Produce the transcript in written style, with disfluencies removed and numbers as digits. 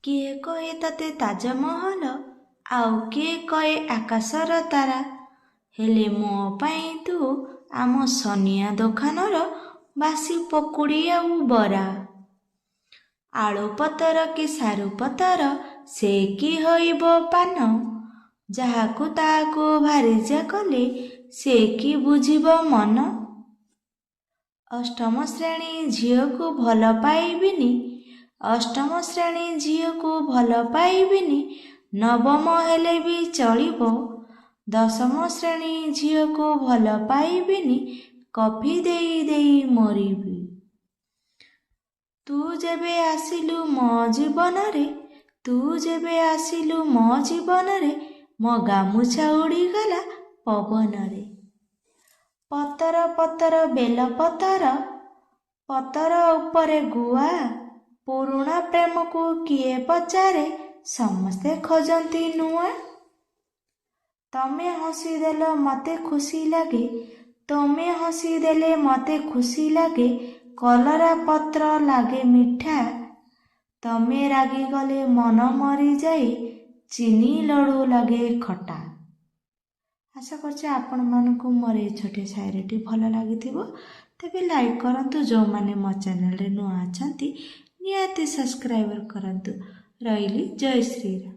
କିଏ କହେ ତତେ ତାଜମହଲ, ଆଉ କିଏ କହେ ଆକାଶର ତାରା। ହେଲେ ମୋ ପାଇଁ ତୁ ଆମ ସନିଆ ଦୋକାନର ବାସି ପକୁଡ଼ି ଆଉ ବରା। ଆଳୁ ପତର କି ସାରୁ ପତର ସେ କି ହୋଇବ ପାନ। ଯାହାକୁ ତାହାକୁ ଭାରିଜା କଲେ ସେ କି ବୁଝିବ ମନ। ଅଷ୍ଟମ ଶ୍ରେଣୀ ଝିଅକୁ ଭଲ ପାଇବିନି, ଅଷ୍ଟମ ଶ୍ରେଣୀ ଝିଅକୁ ଭଲ ପାଇବିନି। ନବମ ହେଲେ ବି ଚଳିବ, ଦଶମ ଶ୍ରେଣୀ ଝିଅକୁ ଭଲ ପାଇବିନି। କଫି ଦେଇ ଦେଇ ମରିବି। ତୁ ଯେବେ ଆସିଲୁ ମୋ ଜୀବନରେ, ତୁ ଯେବେ ଆସିଲୁ ମୋ ଜୀବନରେ, ମୋ ଗାମୁଛା ଉଡ଼ିଗଲା ପବନରେ। ପତର ପତର ବେଲ ପତର, ପତର ଉପରେ ଗୁଆ। ପୁରୁଣା ପ୍ରେମକୁ କିଏ ପଚାରେ, ସମସ୍ତେ ଖୋଜନ୍ତି ନୂଆ। ତମେ ହସିଦେଲ ମତେ ଖୁସି ଲାଗେ, ତମେ ହସିଦେଲେ ମତେ ଖୁସି ଲାଗେ। କଲରା ପତ୍ର ଲାଗେ ମିଠା, ତମେ ରାଗିଗଲେ ମନ ମରିଯାଏ। ଚିନି ଲଡ଼ୁ ଲାଗେ ଖଟା। ଆଶା କରୁଛି ଆପଣମାନଙ୍କୁ ମୋର এই ଛୋଟିଆ ସାୟରୀଟି ଭଲ ଲାଗିଥିବ। ତେବେ ଲାଇକ୍ କରନ୍ତୁ, ଯେଉଁମାନେ ମୋ ଚ୍ୟାନେଲରେ ନୂଆ ଅଛନ୍ତି ନିହାତି ସବସ୍କ୍ରାଇବ୍ କରନ୍ତୁ। ରହିଲି, ଜୟ ଶ୍ରୀରାମ।